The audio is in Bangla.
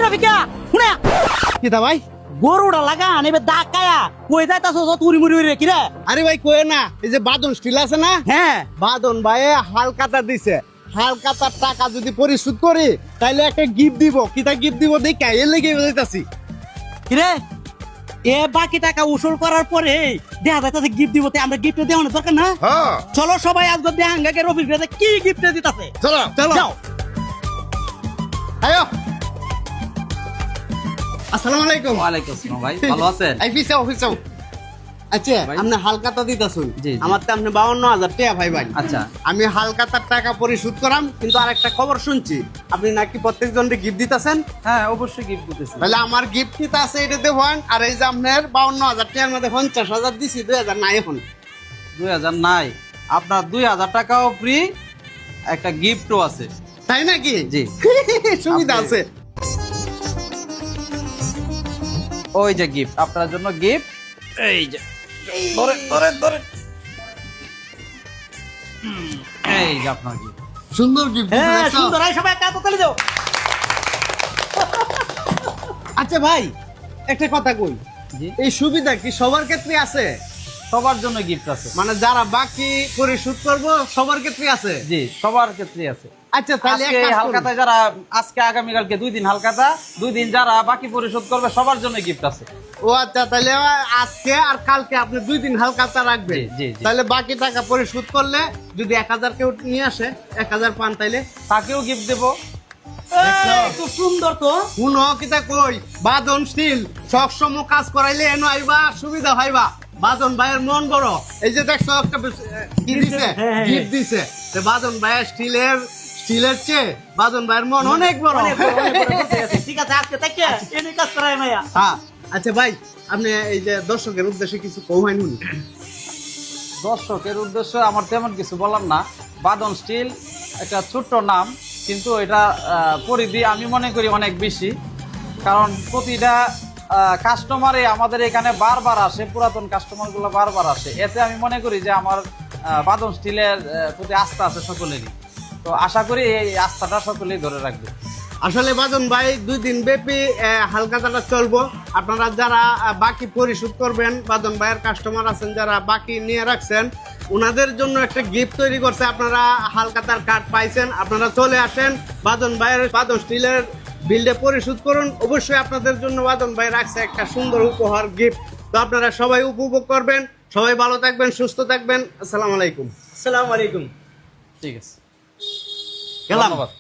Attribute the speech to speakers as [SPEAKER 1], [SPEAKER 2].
[SPEAKER 1] রফিকা শুনে
[SPEAKER 2] কি তা ভাই?
[SPEAKER 1] গরুটা লাগা আনিবে দাগ কায়া কই যাইতাছ তুরি মুড়ি রে কি রে?
[SPEAKER 2] আরে ভাই কয়ে না, এই যে বাদন স্টিল আছে না,
[SPEAKER 1] হ্যাঁ
[SPEAKER 2] বাদন ভাই হালকাতা দিছে। হালকাতার টাকা যদি পরিশোধ করি তাইলে একটা গিফট দিব। কিতা গিফট দিব দেখে এর লেগে যাইতাছি।
[SPEAKER 1] কি রে এ বাকি টাকা উসুল করার পরে দেখা যাইতাছে গিফট দিব, আমরা গিফট দেওয়ানোর দরকার না?
[SPEAKER 2] হ্যাঁ
[SPEAKER 1] চলো সবাই আজকে দেহাঙ্গাকে রফিক রে কি গিফট দিতাছে।
[SPEAKER 2] চলো চলো
[SPEAKER 1] যাও।
[SPEAKER 2] আয়ো। আসসালামু আলাইকুম।
[SPEAKER 3] ওয়ালাইকুম আসসালাম ভাই, ভালো আছেন?
[SPEAKER 2] এই পিছে অফিসে। আচ্ছা
[SPEAKER 3] ভাই।
[SPEAKER 2] আপনি হালকাতা দিতাছুন,
[SPEAKER 3] জি, জি।
[SPEAKER 2] আমার তো আপনি 52,000 টাকা ভাই ভাই।
[SPEAKER 3] আচ্ছা।
[SPEAKER 2] আমি হালকাতার টাকা পরিশোধ করাম, কিন্তু আরেকটা খবর শুনছি আপনি নাকি প্রত্যেকজনকে গিফট দিতাছেন।
[SPEAKER 3] হ্যাঁ অবশ্যই গিফট দিতেছি।
[SPEAKER 2] তাহলে আমার গিফট কিটা আছে এটা দেবেন। আর এই যে আপনার 52,000 টাকার মধ্যে 50,000 দিছি, 2,000 নাই এখন।
[SPEAKER 3] 2000 নাই, আপনার 2000 টাকাও ফ্রি, একটা গিফটও আছে।
[SPEAKER 2] তাই নাকি?
[SPEAKER 3] জি।
[SPEAKER 2] সুবিধা
[SPEAKER 3] আপনি-
[SPEAKER 2] আছে।
[SPEAKER 3] ওই যে গিফট, আপনার জন্য গিফট। এই যে ধরে ধরে ধরে, এই যে আপনার গিফট।
[SPEAKER 2] সুন্দর গিফট।
[SPEAKER 1] হ্যাঁ সুন্দর, এই সবাই কাজ তালি দাও।
[SPEAKER 2] আচ্ছা ভাই একটা কথা কই,
[SPEAKER 3] জি,
[SPEAKER 2] এই সুবিধা কি সবার ক্ষেত্রে আছে?
[SPEAKER 3] সবার জন্য গিফট আছে।
[SPEAKER 2] মানে যারা বাকি পরিশোধ করব সবার ক্ষেত্রে আছে?
[SPEAKER 3] জি, সবার ক্ষেত্রে আছে।
[SPEAKER 2] আচ্ছা তাহলে এক
[SPEAKER 3] আজকে
[SPEAKER 2] কাজ করুন।
[SPEAKER 3] হালকাতায় যারা আজকে আগামীকালকে 2 দিন হালকাতা, 2 দিন যারা বাকি পরিশোধ করবে সবার জন্য গিফট আছে।
[SPEAKER 2] ও আচ্ছা, তাহলে আজকে আর কালকে আপনি 2 দিন হালকাতা রাখবেন।
[SPEAKER 3] জি, জি, জি।
[SPEAKER 2] তাহলে বাকি টাকা পরিশোধ করলে যদি 1000 কেউ নিয়ে আসে, 1000 পান, তাইলে
[SPEAKER 3] তাকেও গিফট দেবো।
[SPEAKER 1] এই, খুব সুন্দর তো।
[SPEAKER 2] শুনো কিতা কই, বাদন স্টিল সবসময় কাজ করাইলে এনো আইবা, সুবিধা পাইবা। বাদন ভাইয়ের মন বড়। এই যে দেখছো একটা কি দিছে,
[SPEAKER 1] হ্যাঁ, হ্যাঁ।
[SPEAKER 2] গিফট দিছে। তো বাদন ভাইয়ের স্টিলের চেয়ে বাদন ভাইয়ের মন অনেক বড়।
[SPEAKER 1] অনেক বড়, অনেক বড় করতে আছে। ঠিক আছে আজকে তাকে এনে কাজ করাই মাইয়া।
[SPEAKER 2] হ্যাঁ আচ্ছা ভাই, আপনি এই যে দর্শকের উদ্দেশ্যে কিছু কৌহাই নুন।
[SPEAKER 3] দর্শকের উদ্দেশ্যে আমার তেমন কিছু বলার না। বাদন স্টিল একটা ছোট্ট নাম, কিন্তু এটা পরিধি আমি মনে করি অনেক বেশি। কারণ প্রতিটা কাস্টমারে আমাদের এখানে বারবার আসে, পুরাতন কাস্টমারগুলো বারবার আসে। এতে আমি মনে করি যে আমার বাদন স্টিলের প্রতি আস্থা আছে সকলেরই। তো আশা করি এই আস্থাটা সকলেই ধরে রাখবে।
[SPEAKER 2] আসলে বাদন ভাই 2 দিন ব্যাপী হালকাতাটা চলবো। আপনারা যারা বাকি পরিশোধ করবেন, বাদন ভাইয়ের কাস্টমার আছেন যারা বাকি নিয়ে রাখছেন, ওনাদের জন্য একটা গিফট তৈরি করছে। আপনারা হালকাতার কার্ড পাইছেন, আপনারা চলে আসেন বাদন ভাইয়ের বাদন স্টিলের বিলডে পরিশোধ করুন। অবশ্যই আপনাদের জন্য বাদন ভাই রাখছে একটা সুন্দর উপহার গিফট। তো আপনারা সবাই উপভোগ করবেন। সবাই ভালো থাকবেন, সুস্থ থাকবেন। আসসালামু আলাইকুম।
[SPEAKER 1] আসসালামু আলাইকুম।
[SPEAKER 3] ঠিক আছে,
[SPEAKER 2] গেলাম।
[SPEAKER 3] ধন্যবাদ।